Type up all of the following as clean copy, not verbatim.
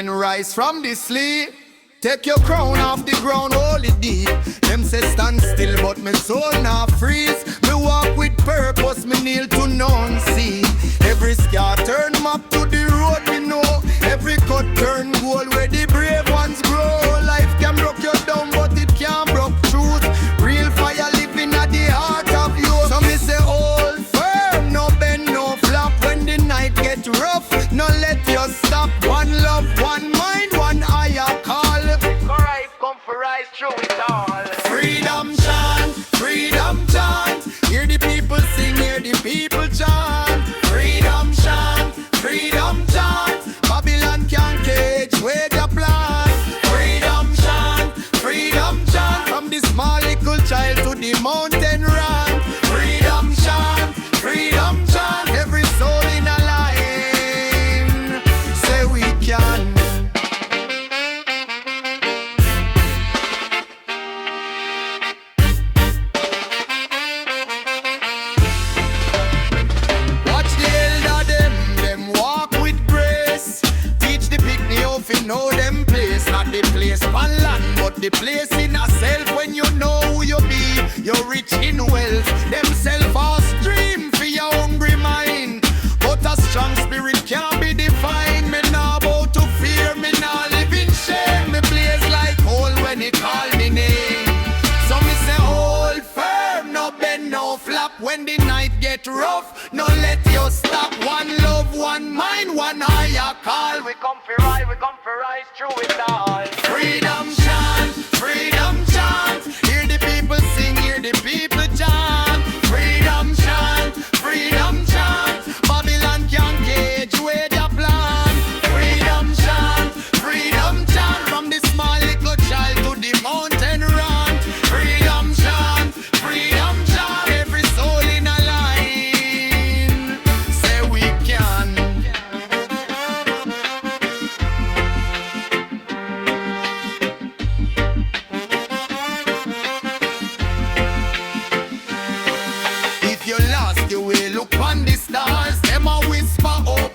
mountain rise from the sleep. Take your crown off the ground, hold it deep. Them say stand still, but me soul not freeze. Me walk with purpose, me kneel to none see. Every scar turn map to the road, me know. Every cut turn gold where the brave ones grow. Life can broke you down, but it can't broke truth. Real fire living at the heart of you. So me say hold firm, no bend, no flop. When the night get rough, no let you stop. One love, one mind, one higher call. Rise through it all. Freedom chant, freedom chant. Hear the people sing, hear the people chant. Freedom chant, freedom chant. Babylon can't cage where the plan. Freedom chant, freedom chant. From the small little child to the mountain run. Freedom chant, freedom chant. Every soul in a line. Say we can. Know them place, not the place on land, but the place in yourself. When you know who you be, you're rich in wealth. Them self-esteem for your hungry mind, but a strong spirit can't be defined. Me nah bow to fear, me nah live in shame. Me blaze like coal when it call me name. So me say hold firm, no bend, no flap. When the night get rough, no let you stop. One love, one mind, one higher call. We come for ride, we come for rise through it all. Freedom chant, freedom chant. Hear the people sing, hear the people chant. Freedom chant, freedom chant. Babylon can't cage where they plan. Freedom chant, freedom chant. From the small little child to the mountain run. Freedom chant, freedom chant. Every soul in a line. Say we can.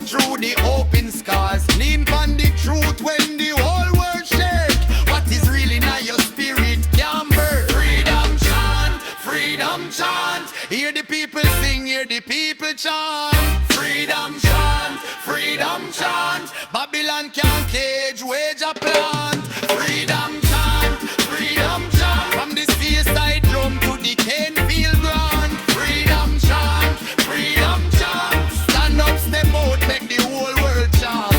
Through the open scars, lean on the truth when the whole world shake. What is really now your spirit can burn. Freedom chant, freedom chant. Hear the people sing, hear the people chant. Freedom chant, freedom chant. Babylon can't cage, wage a plant. Freedom chant, freedom chant. From the seaside drum to the cane field ground. Freedom chant, freedom chant. Stand up, step out, make the whole world chant.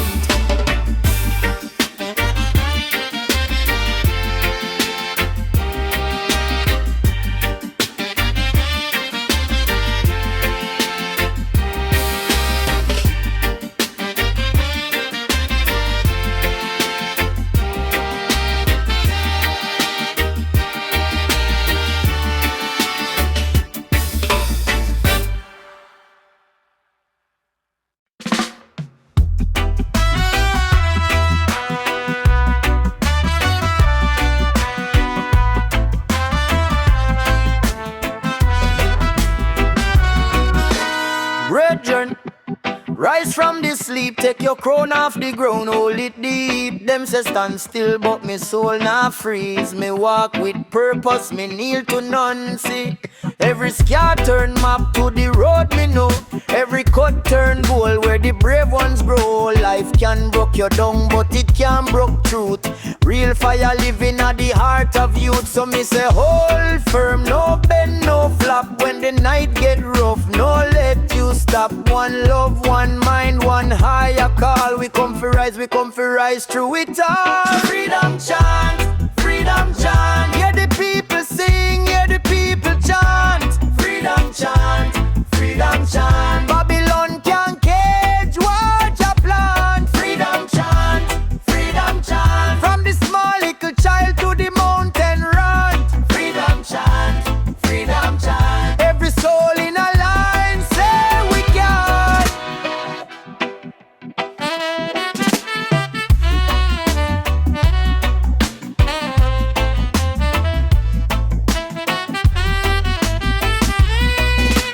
Rise from the sleep, take your crown off the ground, hold it deep. Them say stand still, but me soul not freeze. Me walk with purpose, me kneel to none see. Every scar turn map to the road, me know. Every cut turn goal where the brave ones grow. Life can broke you down, but it can't broke truth. Real fire living at the heart of youth. So me say hold firm, no bend, no flop. When the night get rough, no let you stop. One love, one mind, one higher call. We come for rise through it all. Freedom chant, freedom chant. Hear the people sing, hear the people chant. Freedom chant, freedom chant. Babylon can't cage what you plant. Freedom chant, freedom chant. From the small little child to the mountain run. Freedom chant, freedom chant. Every soul in a line say we can.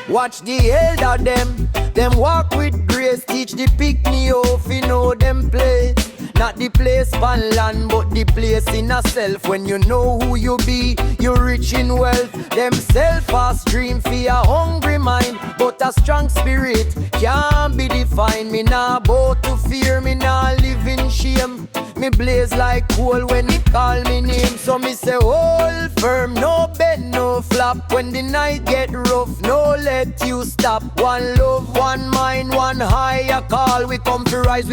Watch the elder them walk with grace. Teach the pick me off, you know them place. Not Not the place pan land, but the place in a self. When you know who you be, you rich in wealth. Them self-fast dream for a hungry mind, but a strong spirit can't be defined. Me nah bow to fear, me nah live in shame. Me blaze like coal when he call me name. So me say hold firm, no bend, no flap. When the night get rough, no let you stop. One love, one mind, one higher call. We come to rise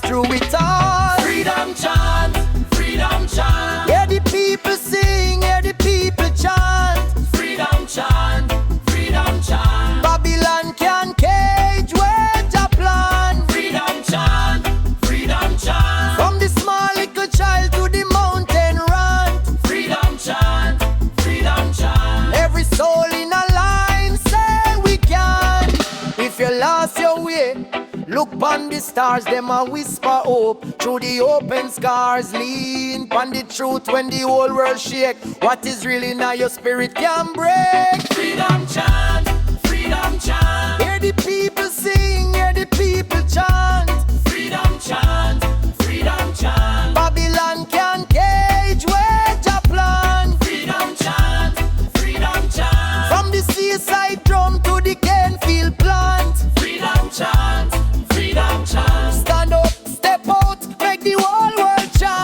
through it all. Freedom chant, freedom chant. Hear the people sing, hear the people chant. Freedom chant, freedom chant. Babylon can cage where Jah plan. Freedom chant, freedom chant. From the small little child to the mountain rant. Freedom chant, freedom chant. Every soul in a line say we can. If you lost your way, look pon the stars, them a whisper hope. Through the open scars, lean pon the truth when the whole world shake. What is really now your spirit can break. Freedom chant, freedom chant. Hear the people sing, hear the people chant. Freedom chant, freedom chant. Babylon can cage where Jah plan. Freedom chant, freedom chant. From the seaside drum to the Kenfield plant. Freedom chant, freedom chant. Stand up, step out, make the whole world chant.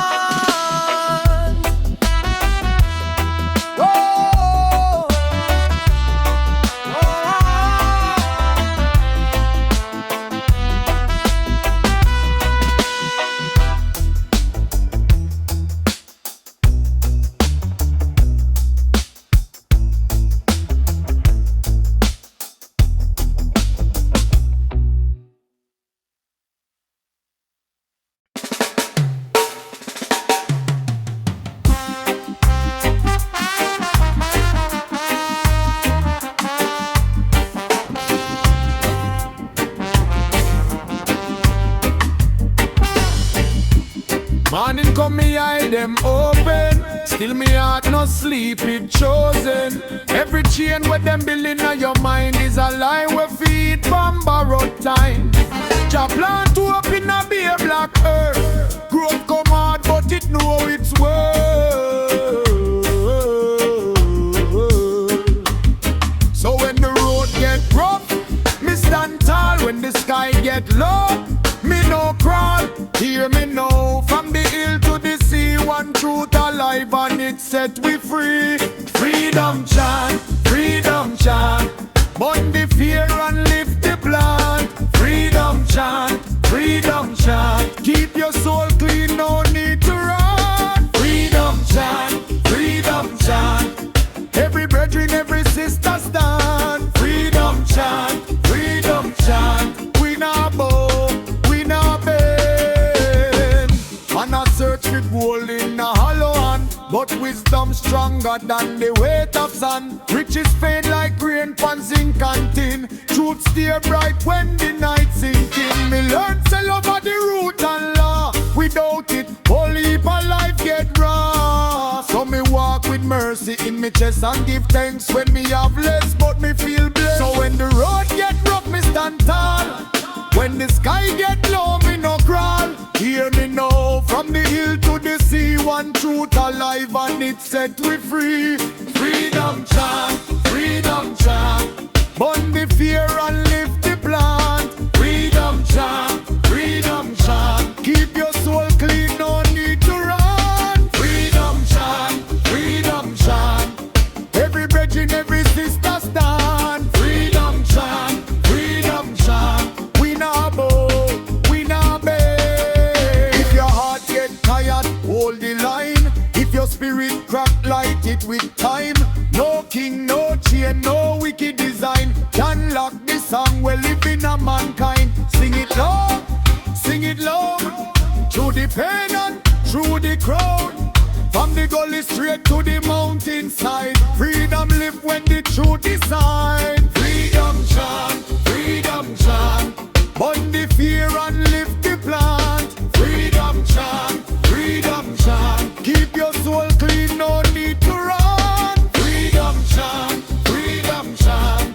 Oh, Morning come me eye them open. Still me heart no sleep, it chosen. Every chain with them building on your mind is a lie we feed from borrowed time. Jah plan to open a bare black earth. Growth come hard but it know its worth. So when the road get rough, me stand tall. When the sky get low, me no crawl. Hear me now, from the hill to the sea, one truth alive and it set we free. Freedom chant, freedom chant. Burn the fear and lift the plant. Freedom chant, freedom chant. Keep your soul clean, no need to run. Freedom chant, freedom chant. Every brethren, every sister stand. Freedom chant, freedom chant. We not bow, we not bend. Man a search with gold in a hollow hand, but wisdom stronger than the weight of sand. Riches fade like rain pan zinc and tin. Truth stay bright when the night sinking. Me learn sell over the root and law. Without it, whole heap of life get raw. So me walk with mercy in me chest and give thanks when me have less, but me feel blessed. So when the road get rough, me stand tall. When the sky get low, me no crawl. Hear me now, from the hill to the sea, one truth alive and it set we free. Freedom chant, freedom chant. Burn the fear and lift the plant. Freedom chant, freedom chant. Keep your soul clean, no need to run. Freedom chant, freedom chant. Every brethren, every sister stand. Freedom chant, freedom chant. We not bow, we not bend. If your heart get tired, hold the line. If your spirit crack, light it with time. No king, no chain, no wicked design can lock the song we live in a mankind. Sing it loud, sing it loud. Through the pain and through the crowd. From the gully straight to the mountainside. Freedom live when the truth decide. Freedom chant, freedom chant. Burn the fear and lift the plant. Freedom chant, freedom chant. Keep your soul clean, no need to run. Freedom chant, freedom chant.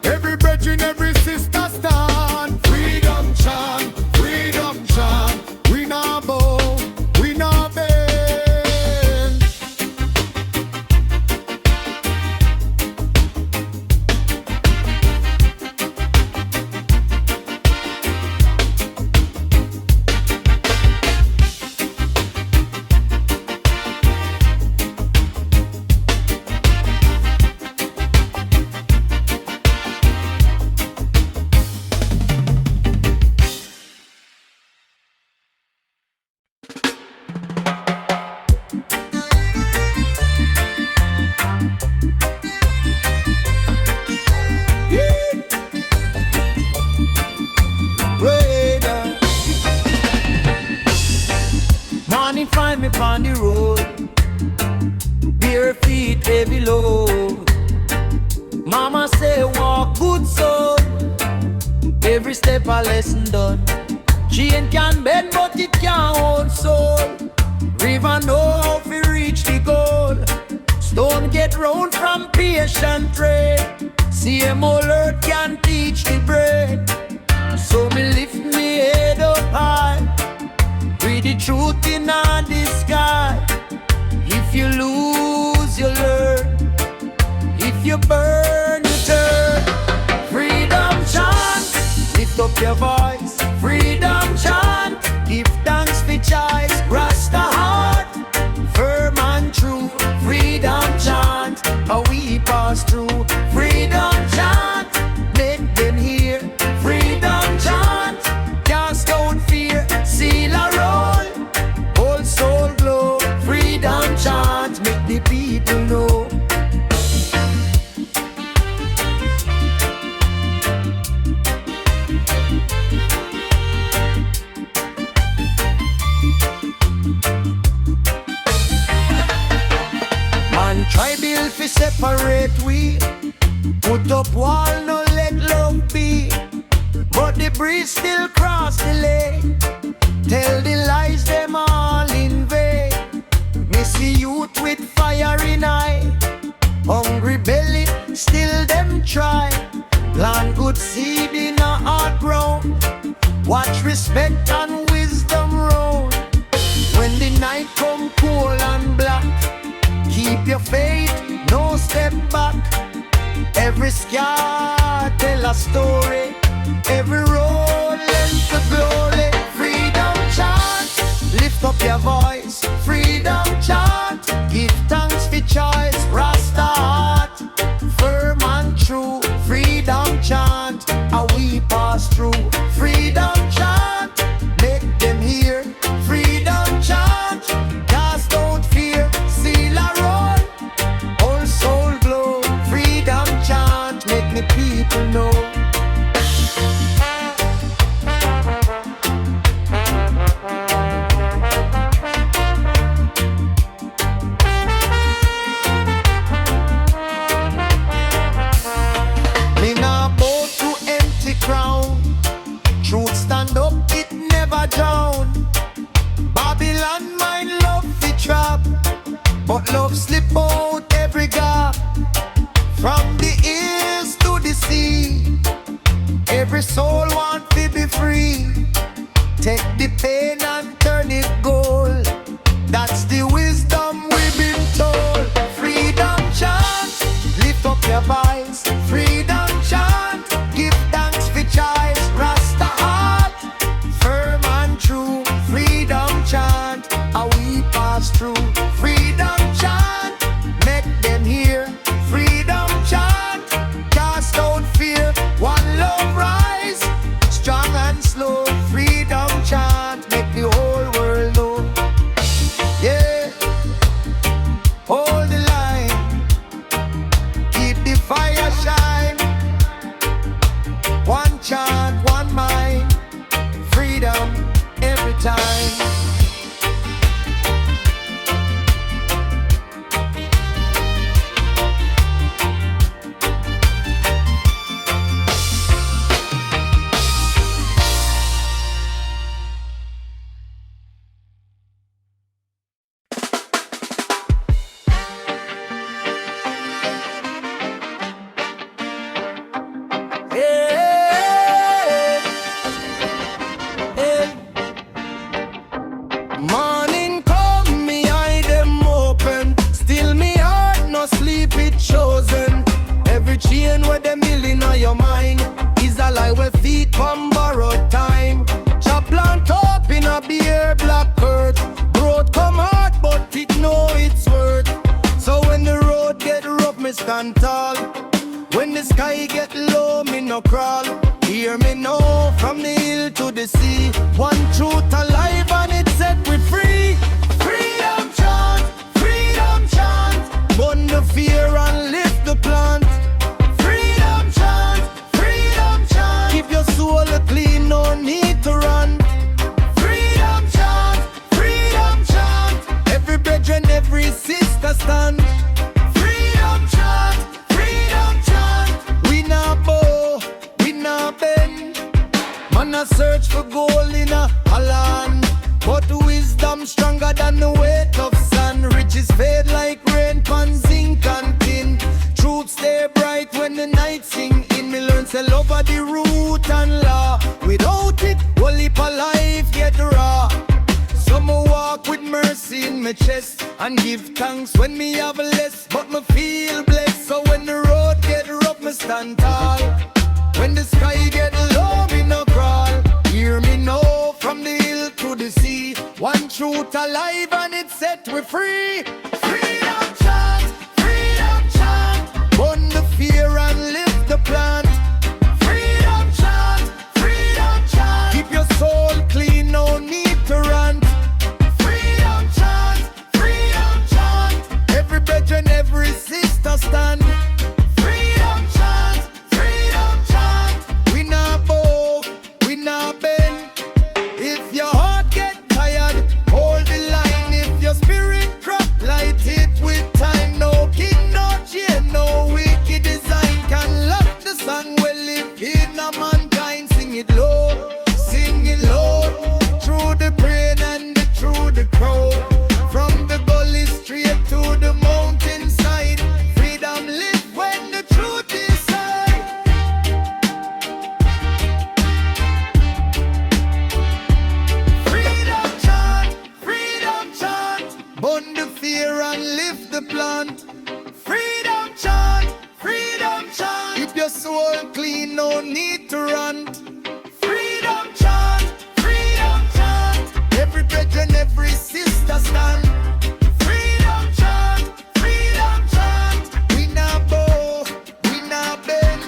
Every brethren, every sister stand. Freedom chant, freedom chant. We not bow, never lesson done. Chain can bend but it can't hold soul. River know how to reach the goal. Stone get round from patient trade. Same old earth can teach the brain. So me lift me head up high. Read the truth in the sky. If you lose, you learn. If you burn, you turn. Freedom chant, lift up your voice. Freedom chant, give thanks for choice. Rasta heart, firm and true. Freedom chant, how we pass through. Freedom chant, make them hear. Freedom chant, cast out fear. Seal a roll, whole soul glow. Freedom chant, make the people know. Man try build fi separate we. Put up wall, no let love be. But the breeze still cross the lane. Tell the lies them all in vain. Me see youth with fire in eye. Hungry belly, still them try. Plant good seed in a hard ground. Watch respect and wisdom round. When the night come cold and black, keep your faith, no step back. Every scar tell a story. Every road lends to glory. Freedom chant, lift up your voice. Freedom chant, give thanks for choice. Rasta heart, firm and true. Freedom chant, how we pass through. Freedom chant, make them hear. Freedom chant, cast out fear. Seal a roll, whole soul glow. Freedom chant, make the people know. Me nah bow to empty crown. Truth stand up, it never drown. Babylon mind love the trap, but love slip out every gap. From the ears to the sea, every soul want to be free. Take the pain and turn it gold. That's the wisdom we've been told. Freedom chant, lift up your voice. Freedom chant, give thanks for choice. Rasta heart, firm and true. Freedom chant, how we pass through. Freedom chant, make them hear. Freedom chant, cast out fear. One love rise, strong and slow. Freedom chant, make the whole world know. Yeah, hold the line, keep the fire shine. One chant, one mind, freedom every time. Hey, hey. Morning come, me eye them open. Still me heart no sleep, it chosen. Every chain where them milling on your mind is a lie where feet from borrowed time. Chop plant up in a beer black earth. Growth come hard, but it know it's worth. So when the road get rough, me stand tall. When the sky get low, me no crawl. Hear me know, from the hill to the sea. One truth alive and it set we free. Freedom chant, freedom chant. Burn the fear and lift the plant. Freedom chant, freedom chant. Keep your soul clean, no need to run. Freedom chant, freedom chant. Every brethren, every sister stand. Freedom chant, freedom chant. We not bow, we not bend. search for gold in a land, but wisdom stronger than the weight of sand. Riches fade like rain pan zinc and tin. Truth stay bright when the night sing in. Me learn to love of the root and law. Without it, whole heap of life get raw. So me walk with mercy in my chest and give thanks when me have less, but me feel blessed. So when the road get rough, me stand tall. When the sky get low, me no crawl. Hear me know from the hill to the sea. One truth alive and it set we free. Freedom chant, freedom chant. Burn the fear and lift the plant. Freedom chant, freedom chant. Keep your soul clean, no need to rant. Freedom chant, freedom chant. Every brethren, every sister stand. Freedom chant, freedom chant. We not bow, we not bend. If your heart get tired, hold the line. If your spirit drop, light it with time. No king, no chain, no wicked design can lock the sun. Well, live in a mankind. Sing it low, sing it low. Through the brain and through the crowd. From the gully straight to the mountainside. Freedom live when the truth is high. Freedom chant, freedom chant. Burn the fear and lift the plant. Freedom chant, freedom chant. Keep your soul clean, no need to rant. Freedom chant, freedom chant. Every brethren, every sister stand. Freedom chant, freedom chant. We not bow, we not bend.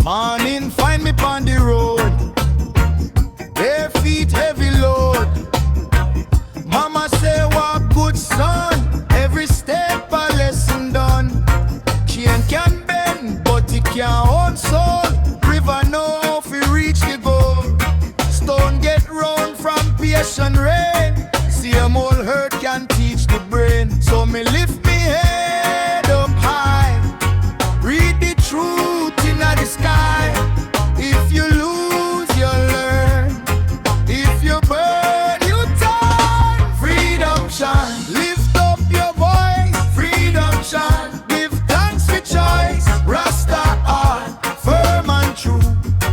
Morning find me on the road, bare feet heavy load. Mama say walk good son, every step a lesson done. Chain can bend but it can't hold soul. River know if we reach the goal. Stone get round from patient rain. See a mole hurt can teach the brain. So me lift me head up high, read the truth in the sky. If you lose, you learn. If you burn, you turn. Freedom shine, lift up your voice. Freedom shine, give thanks for choice. Rasta art, firm and true.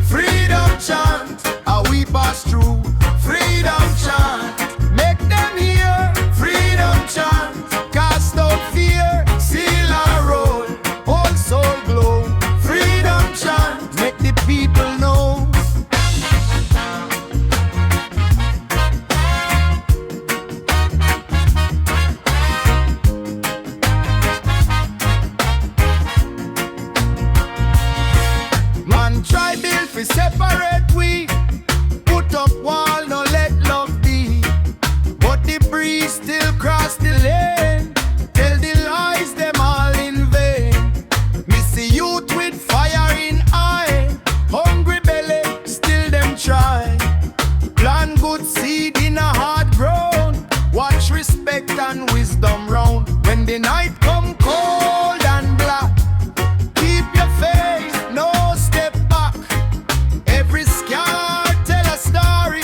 Freedom chant, how we pass through. Freedom chant, make them hear. Freedom chant, cast out fear. Seal our road, whole soul glow. Freedom chant, make the people know. Man try build fi separate we. Put up wall, no let love be. But the breeze still cross the lane. Tell the lies them all in vain. Me see youth with fire in eye. Hungry belly, still them try. Plant good seed in a hard ground. Watch respect and wisdom round. When the night come cold and black, keep your faith, no step back. Every scar tell a story.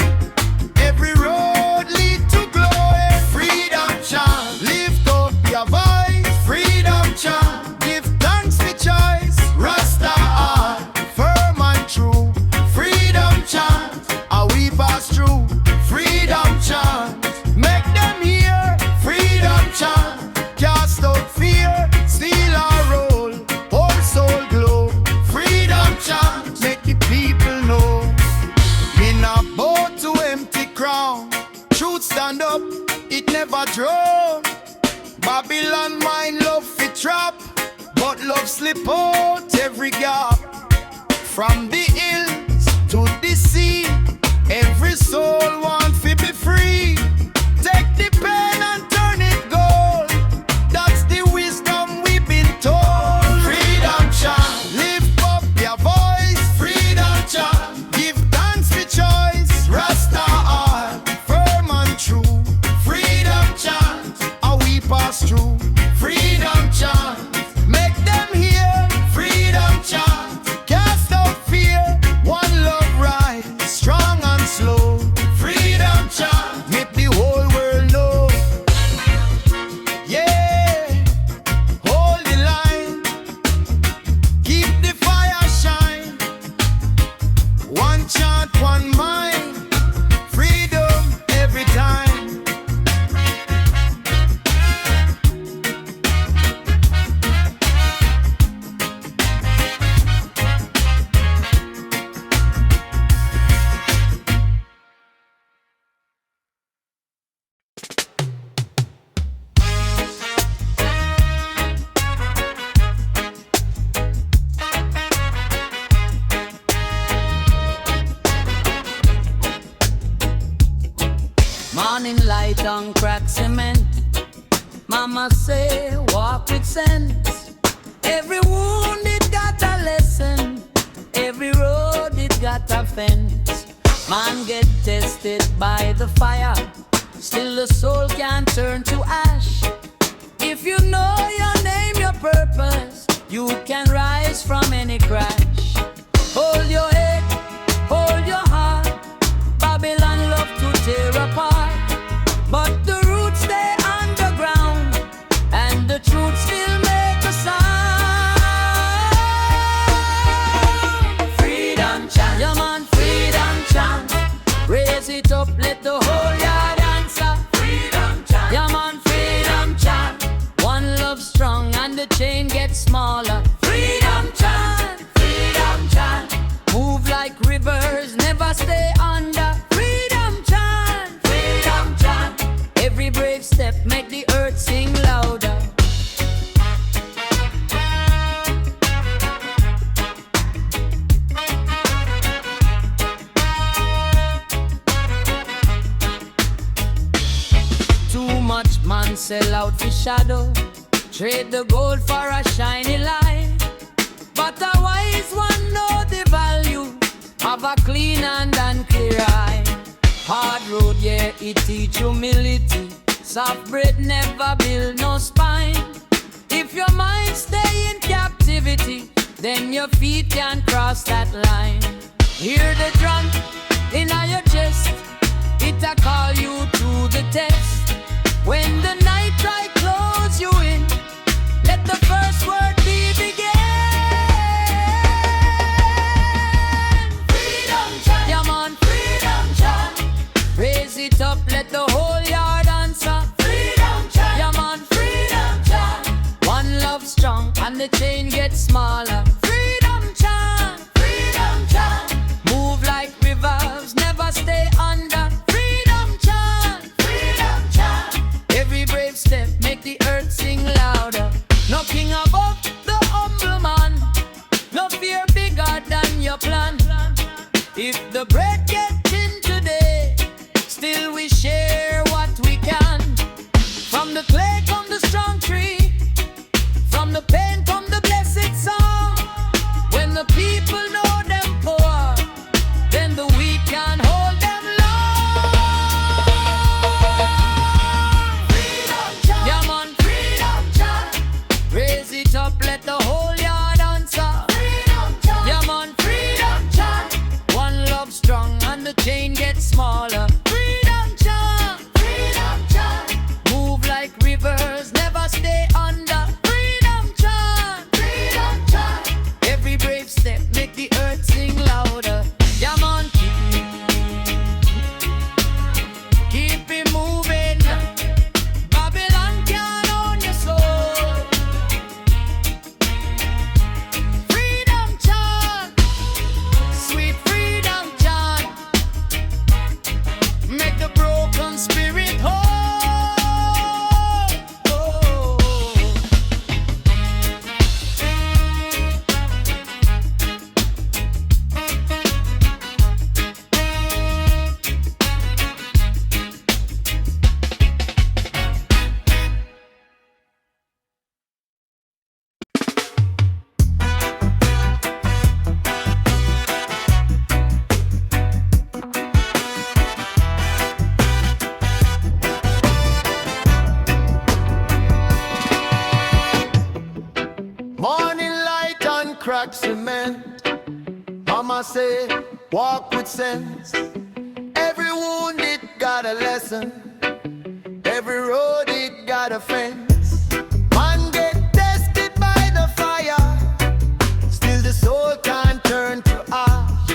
Every road lead to glory. Freedom chant, lift up your voice. Freedom chant, give thanks for choice. Rasta art, firm and true. Freedom chant, how we pass through. Freedom chant, make them hear. Freedom chant, cast out fear. Steal our role, whole soul glow. Freedom chant, make the people know. Me not bow to empty crown. Truth stand up, it never drown. Babylon mind love fi trap, but love slip out every gap. From the hills to the sea, Every soul wants to be free. Take the pain and turn it gold. That's the wisdom we've been told. Freedom chant, lift up your voice. Freedom chant, give thanks for choice. Rasta art, firm and true. Freedom chant, how we pass through. Freedom chant, make them hear. Freedom chant, cast out fear. One love ride, strong and slow. Freedom chant, make the whole world know. Yeah, hold the line, keep the fire shine. One chant, one mind, freedom every time. Morning light on cracked cement. Mama say walk with sense. Every wound it got a lesson. Every road it got a fence. Man get tested by the fire. Still the soul can't turn to ash. If you know your name, your purpose, you can rise from any crash. Hold your head, hold your heart. Babylon love to tear apart, but the roots stay underground, and the truth still make a sound. Freedom chant, yeah man, freedom chant. Raise it up, let the whole yard answer. Freedom chant, yeah man, freedom chant. One love strong and the chain gets smaller. Freedom chant, freedom chant. Move like rivers, never stay under. Freedom chant, freedom chant. Every brave step make the earth sing louder. Too much man sell out for shadow, trade the gold for a shiny light. But a wise one know the value of a clean hand and clear eye. Hard road, yeah, it teach humility. Soft bread never build no spine. If your mind stay in captivity, then your feet can cross that line. Hear the drum in your chest, it a call you to the test. When the night try close you in, let the first word be begin. Freedom chant, yeah man, freedom chant. Raise it up, let the whole yard answer. Freedom chant, yeah man, freedom chant. One love strong and the chain gets smaller. Freedom chant, freedom chant. Move like rivers, never stay under. Freedom chant, freedom chant. Every brave step make the earth sing louder. No king above the humble man, no fear bigger than your plan. If the bread get thin today, still we share what we can. From the clay come the strong tree, from the pain come the blessed song. crack cement. Mama say, walk with sense. Every wound it got a lesson. Every road it got a fence. Man get tested by the fire. Still the soul can't turn to ash.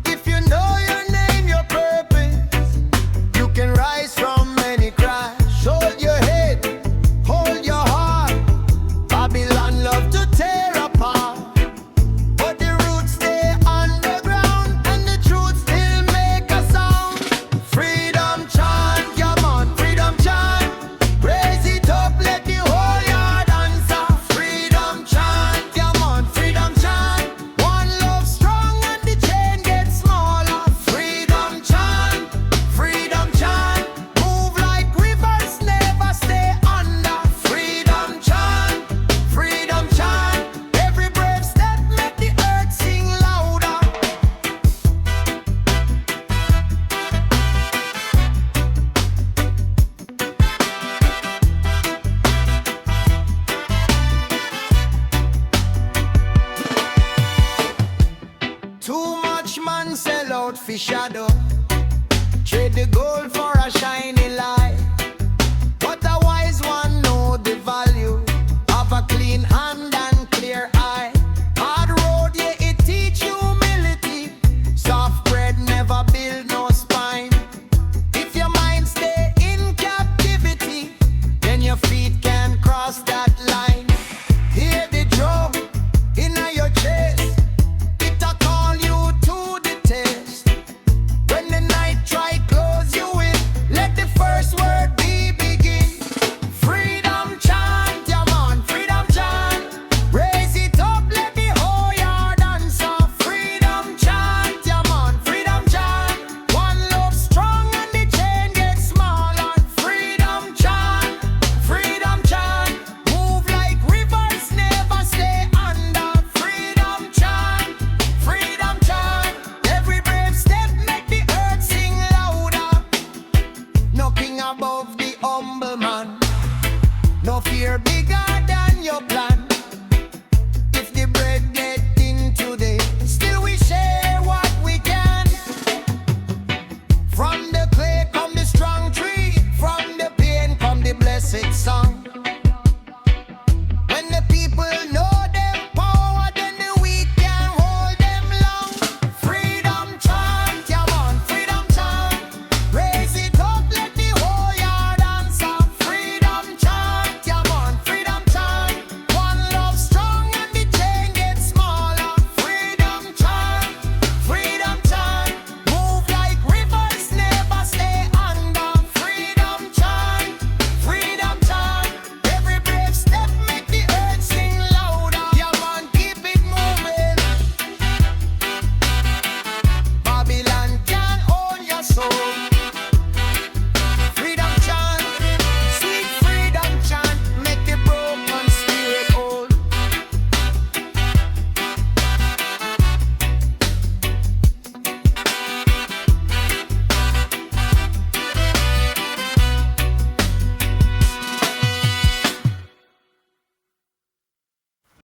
If you know your name, your purpose, you can rise from any crash. Hold your head, hold your heart. Babylon love to tear apart, but the roots stay underground and the truth still make a sound. Freedom chant, yeah man, freedom chant. Raise it up, let the whole yard answer. Freedom chant, yeah man, freedom chant. One love strong and the chain gets smaller. Freedom chant, move like rivers, never stay under. Freedom chant, every brave step make the earth sing louder. Too much man sell out for shadow.